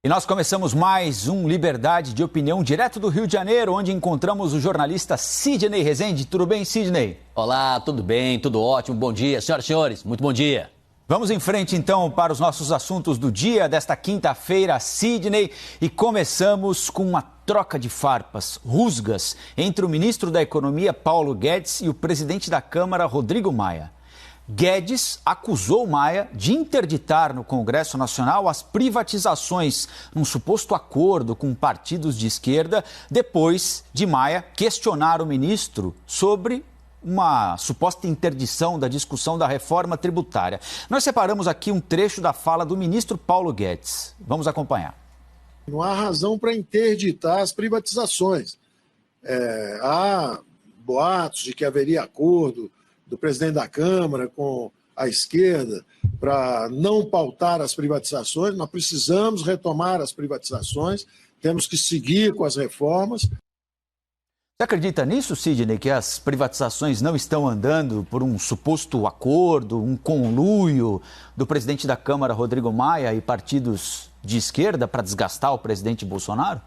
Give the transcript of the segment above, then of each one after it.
E nós começamos mais um Liberdade de Opinião direto do Rio de Janeiro, onde encontramos o jornalista Sidney Rezende. Tudo bem, Sidney? Olá, tudo bem, tudo ótimo, bom dia. Senhoras e senhores, muito bom dia. Vamos em frente, então, para os nossos assuntos do dia desta quinta-feira, Sidney. E começamos com uma troca de farpas, rusgas, entre o ministro da Economia, Paulo Guedes, e o presidente da Câmara, Rodrigo Maia. Guedes acusou Maia de interditar no Congresso Nacional as privatizações, num suposto acordo com partidos de esquerda, depois de Maia questionar o ministro sobre uma suposta interdição da discussão da reforma tributária. Nós separamos aqui um trecho da fala do ministro Paulo Guedes. Vamos acompanhar. Não há razão para interditar as privatizações. Há boatos de que haveria acordo do presidente da Câmara com a esquerda para não pautar as privatizações. Nós precisamos retomar as privatizações, temos que seguir com as reformas. Você acredita nisso, Sidney, que as privatizações não estão andando por um suposto acordo, um conluio do presidente da Câmara, Rodrigo Maia, e partidos de esquerda para desgastar o presidente Bolsonaro?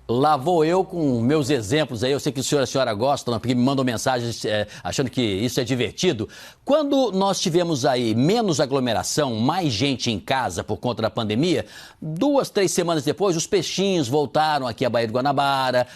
Lá vou eu com meus exemplos aí, eu sei que o senhor e a senhora gostam, porque me mandam mensagens achando que isso é divertido. Quando nós tivemos aí menos aglomeração, mais gente em casa por conta da pandemia, 2, 3 semanas depois, os peixinhos voltaram aqui à Baía do Guanabara,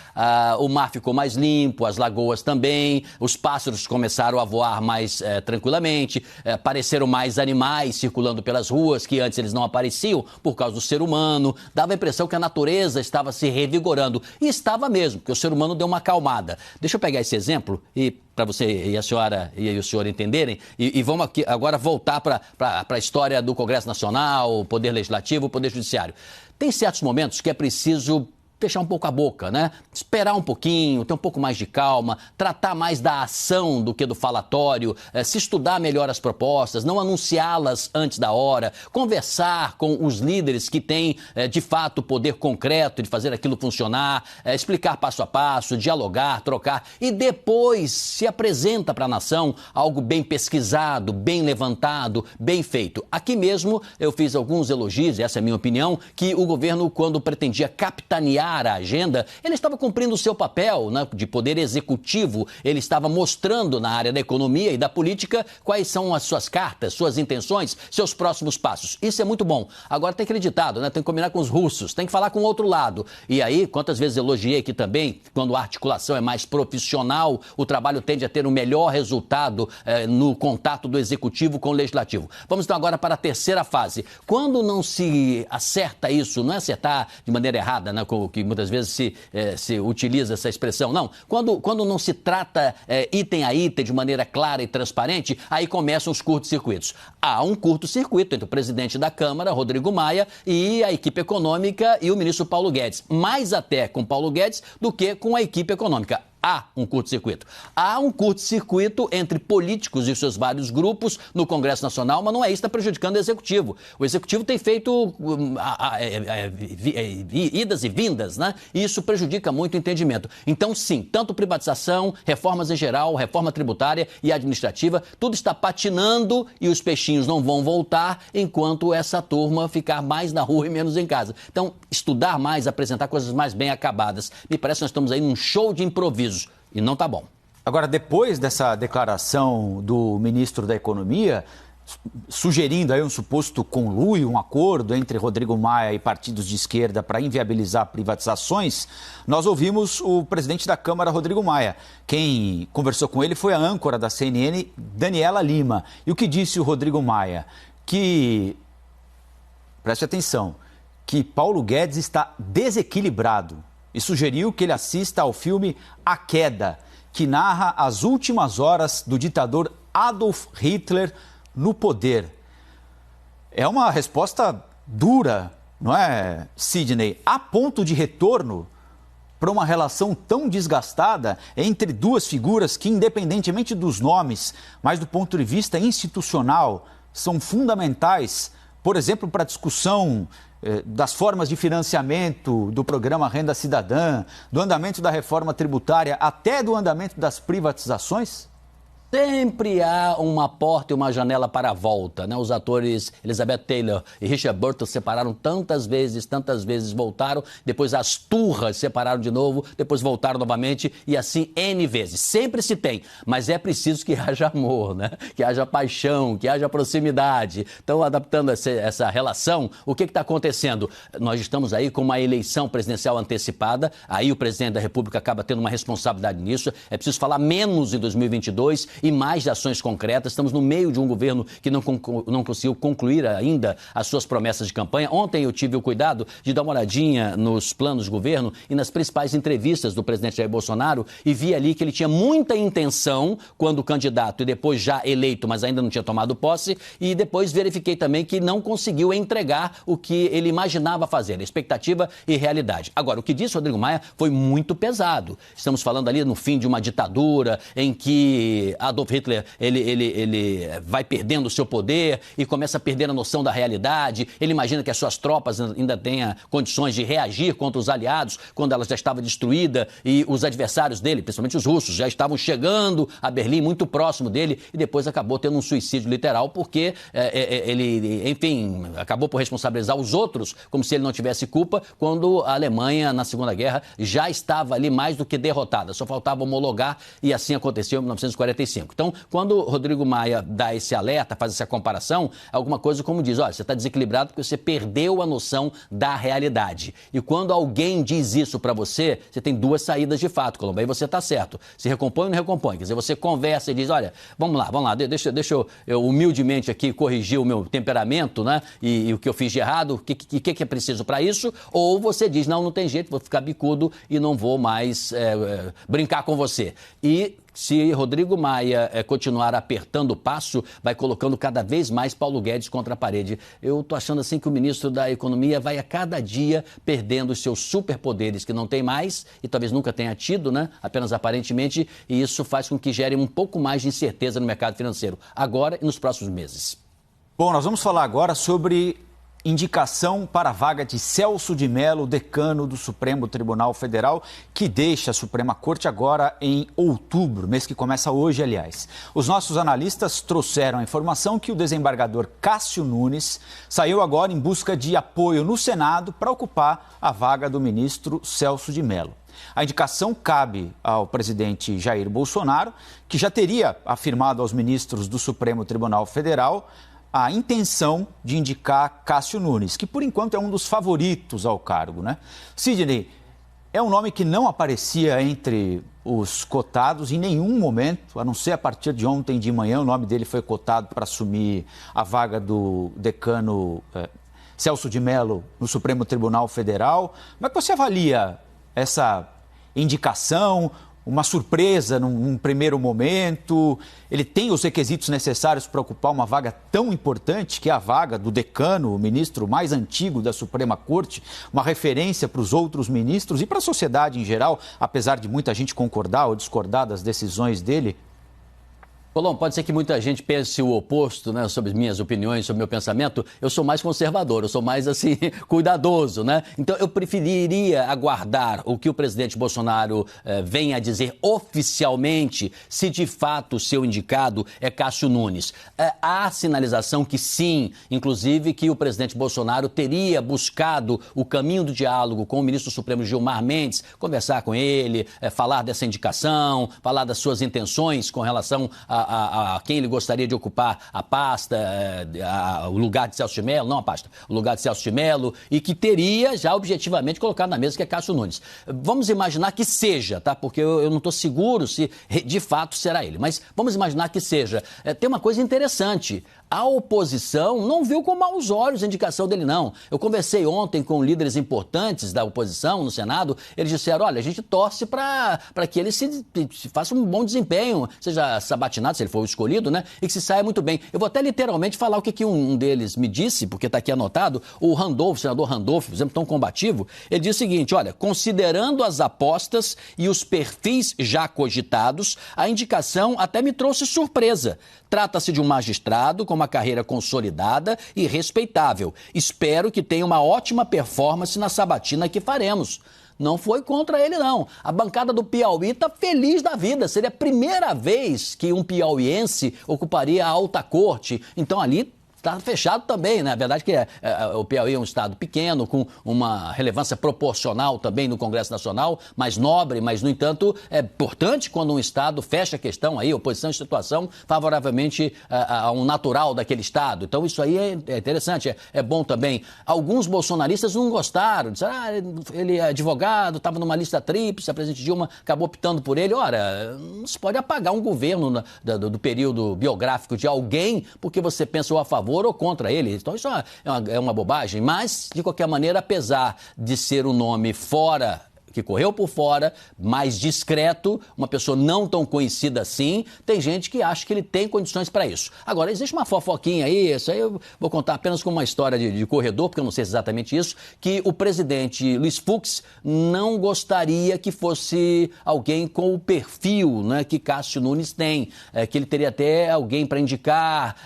o mar ficou mais limpo, as lagoas também, os pássaros começaram a voar mais tranquilamente, apareceram mais animais circulando pelas ruas, que antes eles não apareciam por causa do ser humano, dava a impressão que a natureza estava se revigorando. E estava mesmo, porque o ser humano deu uma acalmada. Deixa eu pegar esse exemplo e para você e a senhora e o senhor entenderem, e vamos aqui agora voltar para a história do Congresso Nacional, o Poder Legislativo, o Poder Judiciário. Tem certos momentos que é preciso fechar um pouco a boca, né? Esperar um pouquinho, ter um pouco mais de calma, tratar mais da ação do que do falatório, se estudar melhor as propostas, não anunciá-las antes da hora, conversar com os líderes que têm, de fato, poder concreto de fazer aquilo funcionar, explicar passo a passo, dialogar, trocar e depois se apresenta para a nação algo bem pesquisado, bem levantado, bem feito. Aqui mesmo eu fiz alguns elogios, essa é a minha opinião, que o governo, quando pretendia capitanear a agenda, ele estava cumprindo o seu papel, né, de poder executivo, ele estava mostrando na área da economia e da política quais são as suas cartas, suas intenções, seus próximos passos. Isso é muito bom. Agora tem que ter ditado, né, tem que combinar com os russos, tem que falar com o outro lado. E aí, quantas vezes elogiei aqui também, quando a articulação é mais profissional, o trabalho tende a ter um melhor resultado no contato do executivo com o legislativo. Vamos então agora para a terceira fase. Quando não se acerta isso, não é acertar de maneira errada, né, que muitas vezes se utiliza essa expressão. Não, quando não se trata item a item de maneira clara e transparente, aí começam os curtos-circuitos. Há um curto-circuito entre o presidente da Câmara, Rodrigo Maia, e a equipe econômica e o ministro Paulo Guedes. Mais até com Paulo Guedes do que com a equipe econômica. Há um curto-circuito. Há um curto-circuito entre políticos e seus vários grupos no Congresso Nacional, mas não é isso que está prejudicando o Executivo. O Executivo tem feito idas e vindas, né? E isso prejudica muito o entendimento. Então, sim, tanto privatização, reformas em geral, reforma tributária e administrativa, tudo está patinando e os peixinhos não vão voltar enquanto essa turma ficar mais na rua e menos em casa. Então, estudar mais, apresentar coisas mais bem acabadas. Me parece que nós estamos aí num show de improviso. E não está bom. Agora, depois dessa declaração do ministro da Economia, sugerindo aí um suposto conluio, um acordo entre Rodrigo Maia e partidos de esquerda para inviabilizar privatizações, nós ouvimos o presidente da Câmara, Rodrigo Maia. Quem conversou com ele foi a âncora da CNN, Daniela Lima. E o que disse o Rodrigo Maia? Que, preste atenção, que Paulo Guedes está desequilibrado e sugeriu que ele assista ao filme A Queda, que narra as últimas horas do ditador Adolf Hitler no poder. É uma resposta dura, não é, Sidney? Há ponto de retorno para uma relação tão desgastada entre duas figuras que, independentemente dos nomes, mas do ponto de vista institucional, são fundamentais, por exemplo, para a discussão das formas de financiamento do programa Renda Cidadã, do andamento da reforma tributária, até do andamento das privatizações? sempre há uma porta e uma janela para a volta, né? Os atores Elizabeth Taylor e Richard Burton separaram tantas vezes, voltaram, depois as turras separaram de novo, depois voltaram novamente e assim N vezes. Sempre se tem, mas é preciso que haja amor, né? Que haja paixão, que haja proximidade. Então, adaptando essa relação, o que está acontecendo? Nós estamos aí com uma eleição presidencial antecipada, aí o presidente da República acaba tendo uma responsabilidade nisso, é preciso falar menos em 2022 e mais de ações concretas. Estamos no meio de um governo que não conseguiu concluir ainda as suas promessas de campanha. Ontem eu tive o cuidado de dar uma olhadinha nos planos de governo e nas principais entrevistas do presidente Jair Bolsonaro e vi ali que ele tinha muita intenção quando candidato e depois já eleito, mas ainda não tinha tomado posse, e depois verifiquei também que não conseguiu entregar o que ele imaginava fazer, expectativa e realidade. Agora, o que disse Rodrigo Maia foi muito pesado. Estamos falando ali no fim de uma ditadura em que Adolf Hitler ele vai perdendo o seu poder e começa a perder a noção da realidade. Ele imagina que as suas tropas ainda tenham condições de reagir contra os aliados quando ela já estava destruída e os adversários dele, principalmente os russos, já estavam chegando a Berlim, muito próximo dele, e depois acabou tendo um suicídio literal porque ele, enfim, acabou por responsabilizar os outros como se ele não tivesse culpa, quando a Alemanha, na Segunda Guerra, já estava ali mais do que derrotada. Só faltava homologar e assim aconteceu em 1945. Então, quando Rodrigo Maia dá esse alerta, faz essa comparação, alguma coisa como diz, olha, você está desequilibrado porque você perdeu a noção da realidade. E quando alguém diz isso para você, você tem duas saídas de fato, Colombo. Aí você está certo. Se recompõe ou não recompõe. Quer dizer, você conversa e diz, olha, vamos lá, deixa eu humildemente aqui corrigir o meu temperamento, né? E o que eu fiz de errado, o que é preciso para isso? Ou você diz, não tem jeito, vou ficar bicudo e não vou mais brincar com você. E se Rodrigo Maia continuar apertando o passo, vai colocando cada vez mais Paulo Guedes contra a parede. Eu estou achando assim que o ministro da Economia vai a cada dia perdendo os seus superpoderes que não tem mais e talvez nunca tenha tido, né? Apenas aparentemente, e isso faz com que gere um pouco mais de incerteza no mercado financeiro, agora e nos próximos meses. Bom, nós vamos falar agora sobre indicação para a vaga de Celso de Mello, decano do Supremo Tribunal Federal, que deixa a Suprema Corte agora em outubro, mês que começa hoje, aliás. Os nossos analistas trouxeram a informação que o desembargador Cássio Nunes saiu agora em busca de apoio no Senado para ocupar a vaga do ministro Celso de Mello. A indicação cabe ao presidente Jair Bolsonaro, que já teria afirmado aos ministros do Supremo Tribunal Federal a intenção de indicar Cássio Nunes, que por enquanto é um dos favoritos ao cargo, né? Sidney, é um nome que não aparecia entre os cotados em nenhum momento, a não ser a partir de ontem de manhã, o nome dele foi cotado para assumir a vaga do decano Celso de Mello no Supremo Tribunal Federal. Como é que você avalia essa indicação? Uma surpresa num primeiro momento? Ele tem os requisitos necessários para ocupar uma vaga tão importante, que é a vaga do decano, o ministro mais antigo da Suprema Corte, uma referência para os outros ministros e para a sociedade em geral, apesar de muita gente concordar ou discordar das decisões dele? Colombo, pode ser que muita gente pense o oposto, né, sobre minhas opiniões, sobre meu pensamento. Eu sou mais conservador, eu sou mais, assim, cuidadoso, né? Então, eu preferiria aguardar o que o presidente Bolsonaro venha a dizer oficialmente, se de fato o seu indicado é Cássio Nunes. Há sinalização que sim, inclusive que o presidente Bolsonaro teria buscado o caminho do diálogo com o ministro Supremo Gilmar Mendes, conversar com ele, falar dessa indicação, falar das suas intenções com relação a quem ele gostaria de ocupar a pasta, o lugar de Celso de Mello, não a pasta, o lugar de Celso de Mello, e que teria já objetivamente colocado na mesa, que é Cássio Nunes. Vamos imaginar que seja, tá? Porque eu não estou seguro se de fato será ele, mas vamos imaginar que seja. Tem uma coisa interessante. A oposição não viu com maus olhos a indicação dele, não. Eu conversei ontem com líderes importantes da oposição no Senado. Eles disseram, olha, a gente torce para que ele se faça um bom desempenho, seja sabatinado, se ele for escolhido, né? E que se saia muito bem. Eu vou até literalmente falar o que um deles me disse, porque está aqui anotado. O Randolfo, o senador Randolfo, por exemplo, tão combativo, ele disse o seguinte, olha, considerando as apostas e os perfis já cogitados, a indicação até me trouxe surpresa. Trata-se de um magistrado com uma carreira consolidada e respeitável. Espero que tenha uma ótima performance na sabatina que faremos. Não foi contra ele, não. A bancada do Piauí está feliz da vida. Seria a primeira vez que um piauiense ocuparia a alta corte. Então, ali está fechado também, né? A verdade é que o Piauí é um estado pequeno, com uma relevância proporcional também no Congresso Nacional, mais nobre, mas, no entanto, é importante quando um estado fecha a questão aí, oposição e situação, favoravelmente a um natural daquele estado. Então, isso aí é interessante, é bom também. Alguns bolsonaristas não gostaram, disseram, ele é advogado, estava numa lista tríplice, a presidente Dilma acabou optando por ele. Ora, não se pode apagar um governo do período biográfico de alguém porque você pensou a favor ou contra ele. Então isso é uma bobagem, mas de qualquer maneira, apesar de ser um nome fora, que correu por fora, mais discreto, uma pessoa não tão conhecida assim, tem gente que acha que ele tem condições para isso. Agora, existe uma fofoquinha aí, isso aí eu vou contar apenas como uma história de corredor, porque eu não sei exatamente isso, que o presidente Luiz Fux não gostaria que fosse alguém com o perfil, né, que Cássio Nunes tem, que ele teria até alguém para indicar,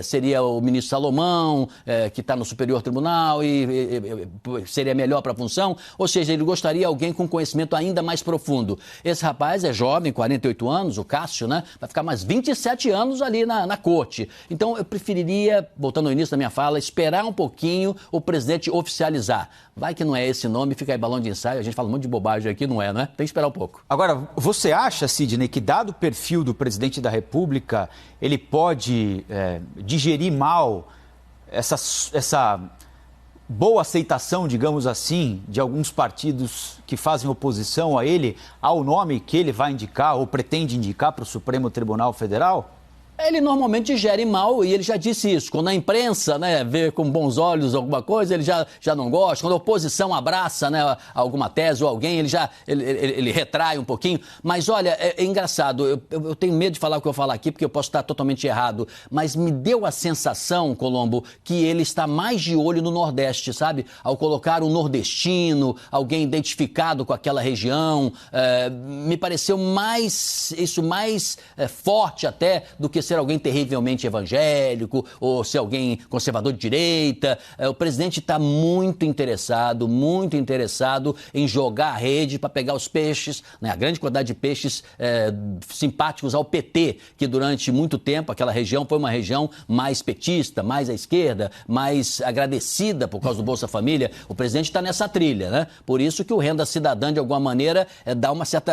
seria o ministro Salomão, que está no Superior Tribunal e seria melhor para a função, ou seja, ele gostaria de alguém com conhecimento ainda mais profundo. Esse rapaz é jovem, 48 anos, o Cássio, né? Vai ficar mais 27 anos ali na corte. Então, eu preferiria, voltando ao início da minha fala, esperar um pouquinho o presidente oficializar. Vai que não é esse nome, fica aí balão de ensaio, a gente fala um monte de bobagem aqui, não é, né? Tem que esperar um pouco. Agora, você acha, Sidney, que dado o perfil do presidente da República, ele pode digerir mal essa boa aceitação, digamos assim, de alguns partidos que fazem oposição a ele, ao nome que ele vai indicar ou pretende indicar para o Supremo Tribunal Federal? Ele normalmente gere mal e ele já disse isso. Quando a imprensa, né, vê com bons olhos alguma coisa, ele já não gosta. Quando a oposição abraça, né, alguma tese ou alguém, ele retrai um pouquinho. Mas olha, é engraçado, eu tenho medo de falar o que eu falar aqui porque eu posso estar totalmente errado, mas me deu a sensação, Colombo, que ele está mais de olho no Nordeste, sabe? Ao colocar um nordestino, alguém identificado com aquela região, me pareceu mais forte até do que ser alguém terrivelmente evangélico ou ser alguém conservador de direita. O presidente está muito interessado em jogar a rede para pegar os peixes, né, a grande quantidade de peixes simpáticos ao PT, que durante muito tempo aquela região foi uma região mais petista, mais à esquerda, mais agradecida por causa do Bolsa Família. O presidente está nessa trilha, né? Por isso que o Renda Cidadã, de alguma maneira, dá um certo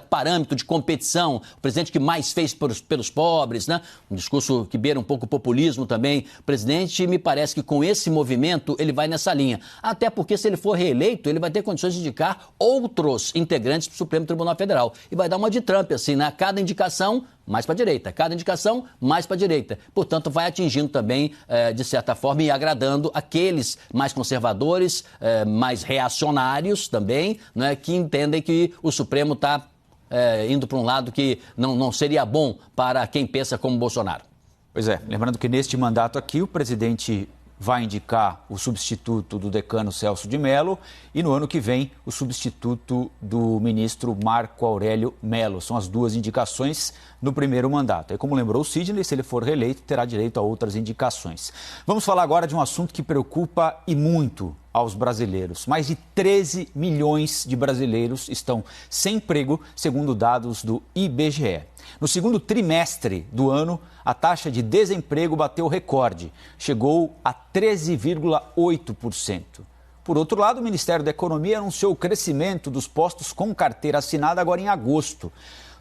parâmetro de competição. O presidente que mais fez pelos pobres, né? Um discurso que beira um pouco o populismo também. O presidente, me parece que com esse movimento ele vai nessa linha. Até porque se ele for reeleito, ele vai ter condições de indicar outros integrantes para o Supremo Tribunal Federal. E vai dar uma de Trump, assim, né? Cada indicação, mais para a direita. Cada indicação, mais para a direita. Portanto, vai atingindo também, de certa forma, e agradando aqueles mais conservadores, mais reacionários também, né? Que entendem que o Supremo está indo para um lado que não seria bom para quem pensa como Bolsonaro. Pois é, lembrando que neste mandato aqui o presidente vai indicar o substituto do decano Celso de Mello e no ano que vem o substituto do ministro Marco Aurélio Mello. São as duas indicações no primeiro mandato. E como lembrou o Sidney, se ele for reeleito, terá direito a outras indicações. Vamos falar agora de um assunto que preocupa e muito aos brasileiros. Mais de 13 milhões de brasileiros estão sem emprego, segundo dados do IBGE. No segundo trimestre do ano, a taxa de desemprego bateu recorde, chegou a 13,8%. Por outro lado, o Ministério da Economia anunciou o crescimento dos postos com carteira assinada agora em agosto.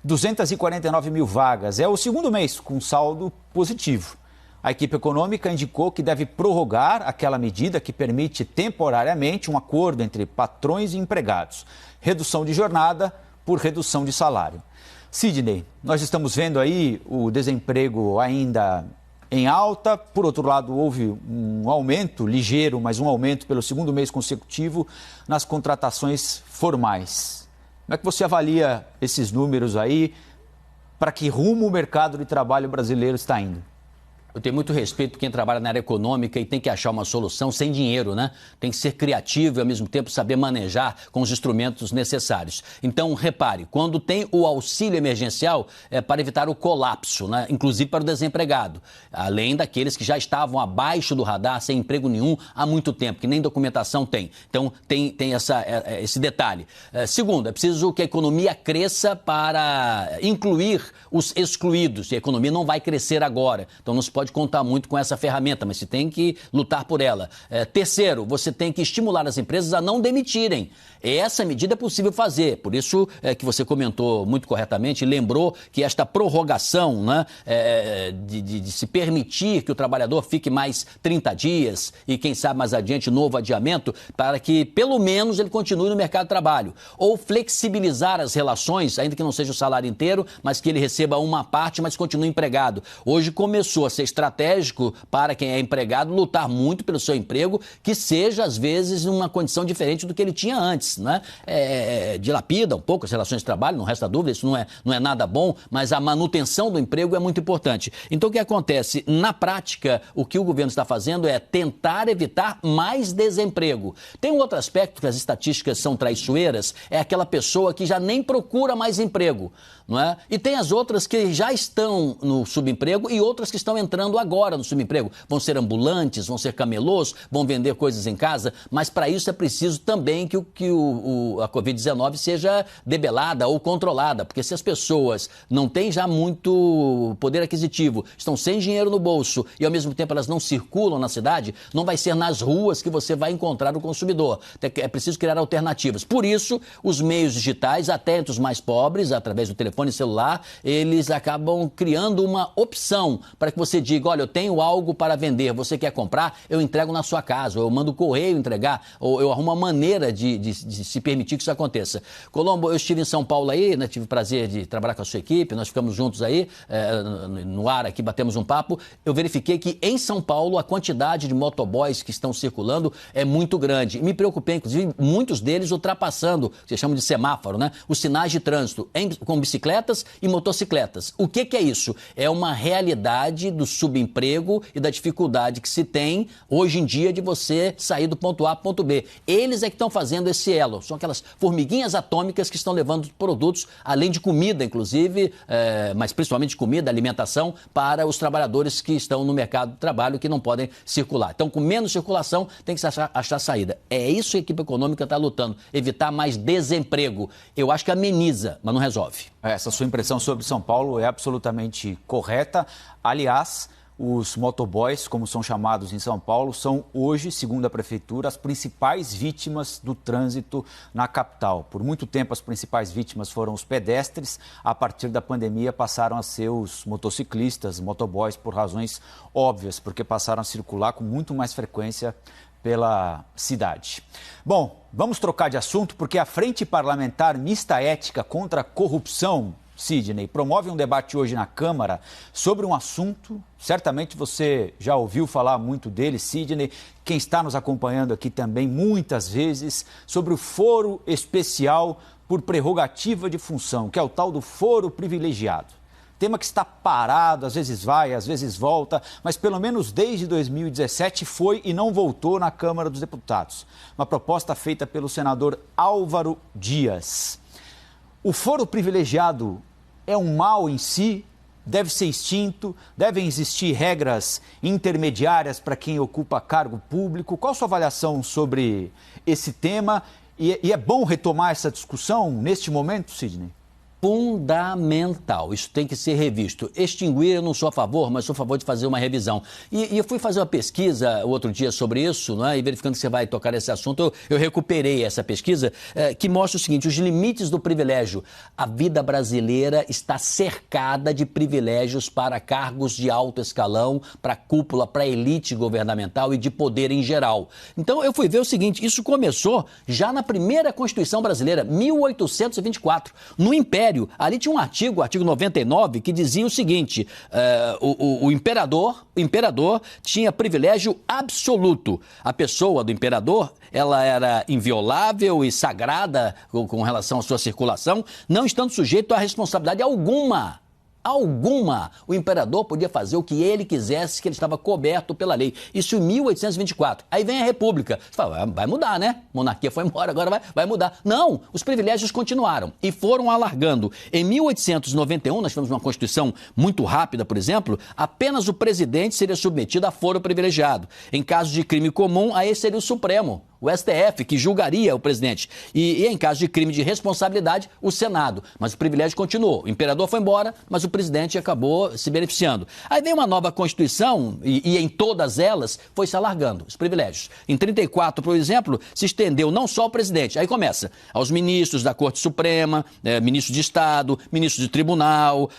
249 mil vagas, é o segundo mês com saldo positivo. A equipe econômica indicou que deve prorrogar aquela medida que permite temporariamente um acordo entre patrões e empregados. Redução de jornada por redução de salário. Sidney, nós estamos vendo aí o desemprego ainda em alta. Por outro lado, houve um aumento ligeiro, mas um aumento pelo segundo mês consecutivo nas contratações formais. Como é que você avalia esses números aí? Para que rumo o mercado de trabalho brasileiro está indo? Eu tenho muito respeito por quem trabalha na área econômica e tem que achar uma solução sem dinheiro, né? Tem que ser criativo e, ao mesmo tempo, saber manejar com os instrumentos necessários. Então, repare, quando tem o auxílio emergencial, é para evitar o colapso, né? Inclusive para o desempregado, além daqueles que já estavam abaixo do radar, sem emprego nenhum há muito tempo, que nem documentação tem. Então, tem esse detalhe. Segundo, é preciso que a economia cresça para incluir os excluídos. E a economia não vai crescer agora, então não se pode contar muito com essa ferramenta, mas se tem que lutar por ela. Terceiro, você tem que estimular as empresas a não demitirem. Essa medida é possível fazer, por isso que você comentou muito corretamente, lembrou que esta prorrogação, né, de se permitir que o trabalhador fique mais 30 dias e quem sabe mais adiante novo adiamento, para que pelo menos ele continue no mercado de trabalho. Ou flexibilizar as relações, ainda que não seja o salário inteiro, mas que ele receba uma parte, mas continue empregado. Hoje começou a ser estratégico para quem é empregado lutar muito pelo seu emprego, que seja, às vezes, numa condição diferente do que ele tinha antes, né? Dilapida um pouco as relações de trabalho, não resta dúvida, isso não é nada bom, mas a manutenção do emprego é muito importante. Então, o que acontece? Na prática, o que o governo está fazendo é tentar evitar mais desemprego. Tem um outro aspecto que as estatísticas são traiçoeiras, é aquela pessoa que já nem procura mais emprego, não é? E tem as outras que já estão no subemprego e outras que estão entrando agora no subemprego. Vão ser ambulantes, vão ser camelôs, vão vender coisas em casa, mas para isso é preciso também que a Covid-19 seja debelada ou controlada, porque se as pessoas não têm já muito poder aquisitivo, estão sem dinheiro no bolso e ao mesmo tempo elas não circulam na cidade, não vai ser nas ruas que você vai encontrar o consumidor. É preciso criar alternativas. Por isso, os meios digitais, até entre os mais pobres, através do telefone celular, eles acabam criando uma opção para que você diga, olha, eu tenho algo para vender, você quer comprar? Eu entrego na sua casa, ou eu mando o correio entregar, ou eu arrumo uma maneira de se permitir que isso aconteça. Colombo, eu estive em São Paulo aí, né, tive o prazer de trabalhar com a sua equipe, nós ficamos juntos aí, no ar aqui, batemos um papo. Eu verifiquei que em São Paulo a quantidade de motoboys que estão circulando é muito grande. E me preocupei, inclusive, muitos deles ultrapassando, que se chama de semáforo, né, os sinais de trânsito, com bicicletas e motocicletas. O que é isso? É uma realidade do subemprego e da dificuldade que se tem hoje em dia de você sair do ponto A para o ponto B. Eles é que estão fazendo esse elo. São aquelas formiguinhas atômicas que estão levando produtos, além de comida, inclusive, mas principalmente comida, alimentação, para os trabalhadores que estão no mercado de trabalho que não podem circular. Então, com menos circulação, tem que achar saída. É isso que a equipe econômica está lutando, evitar mais desemprego. Eu acho que ameniza, mas não resolve. Essa sua impressão sobre São Paulo é absolutamente correta. Aliás, os motoboys, como são chamados em São Paulo, são hoje, segundo a Prefeitura, as principais vítimas do trânsito na capital. Por muito tempo, as principais vítimas foram os pedestres. A partir da pandemia, passaram a ser os motociclistas, motoboys, por razões óbvias, porque passaram a circular com muito mais frequência pela cidade. Bom, vamos trocar de assunto, porque a Frente Parlamentar Mista Ética contra a Corrupção, Sidney, promove um debate hoje na Câmara sobre um assunto, certamente você já ouviu falar muito dele, Sidney, quem está nos acompanhando aqui também muitas vezes, sobre o foro especial por prerrogativa de função, que é o tal do foro privilegiado. Tema que está parado, às vezes vai, às vezes volta, mas pelo menos desde 2017 foi e não voltou na Câmara dos Deputados. Uma proposta feita pelo senador Álvaro Dias. O foro privilegiado é um mal em si? Deve ser extinto? Devem existir regras intermediárias para quem ocupa cargo público? Qual a sua avaliação sobre esse tema? E é bom retomar essa discussão neste momento, Sidney? Fundamental, isso tem que ser revisto. Extinguir, eu não sou a favor, mas sou a favor de fazer uma revisão. E eu fui fazer uma pesquisa outro dia sobre isso, né, e verificando que você vai tocar nesse assunto, eu recuperei essa pesquisa, que mostra o seguinte, os limites do privilégio. A vida brasileira está cercada de privilégios para cargos de alto escalão, para cúpula, para elite governamental e de poder em geral. Então eu fui ver o seguinte, isso começou já na primeira Constituição brasileira, 1824, no Império. Ali tinha um artigo, o artigo 99, que dizia o seguinte, o imperador tinha privilégio absoluto. A pessoa do imperador, ela era inviolável e sagrada com relação à sua circulação, não estando sujeito a responsabilidade alguma alguma, o imperador podia fazer o que ele quisesse, que ele estava coberto pela lei. Isso em 1824. Aí vem a República. Você fala, vai mudar, né? Monarquia foi embora, agora vai mudar. Não, os privilégios continuaram e foram alargando. Em 1891, nós tivemos uma Constituição muito rápida, por exemplo, apenas o presidente seria submetido a foro privilegiado. Em caso de crime comum, aí seria o Supremo, o STF, que julgaria o presidente. E em caso de crime de responsabilidade, o Senado. Mas o privilégio continuou. O imperador foi embora, mas o presidente acabou se beneficiando. Aí vem uma nova Constituição e em todas elas foi se alargando os privilégios. Em 34, por exemplo, se estendeu não só ao presidente, aí começa aos ministros da Corte Suprema, ministro de Estado, ministro de Tribunal,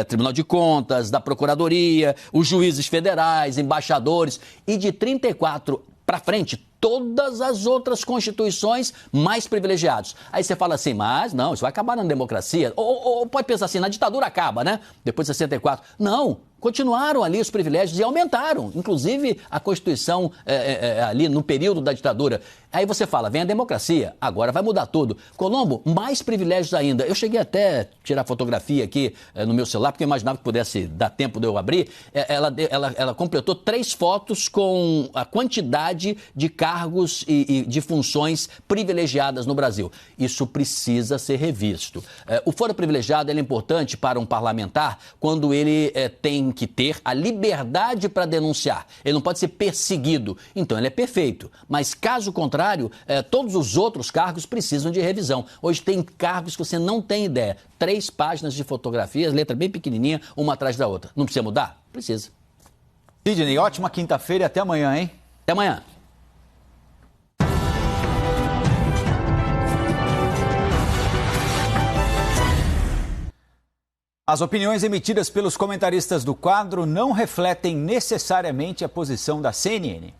Tribunal de Contas, da Procuradoria, os juízes federais, embaixadores, e de 34 para frente, todas as outras constituições mais privilegiados. Aí você fala assim, mas não, isso vai acabar na democracia. Ou pode pensar assim, na ditadura acaba, né? Depois de 64. Não, continuaram ali os privilégios e aumentaram. Inclusive a Constituição ali no período da ditadura. Aí você fala, vem a democracia, agora vai mudar tudo. Colombo, mais privilégios ainda. Eu cheguei até a tirar fotografia aqui no meu celular, porque eu imaginava que pudesse dar tempo de eu abrir. Ela completou 3 fotos com a quantidade de cargos e de funções privilegiadas no Brasil. Isso precisa ser revisto. O foro privilegiado é importante para um parlamentar quando ele tem que ter a liberdade para denunciar. Ele não pode ser perseguido. Então ele é perfeito. Mas caso contrário, todos os outros cargos precisam de revisão. Hoje tem cargos que você não tem ideia. 3 páginas de fotografias, letra bem pequenininha, uma atrás da outra. Não precisa mudar? Precisa. Sidney, ótima quinta-feira e até amanhã, hein? Até amanhã. As opiniões emitidas pelos comentaristas do quadro não refletem necessariamente a posição da CNN.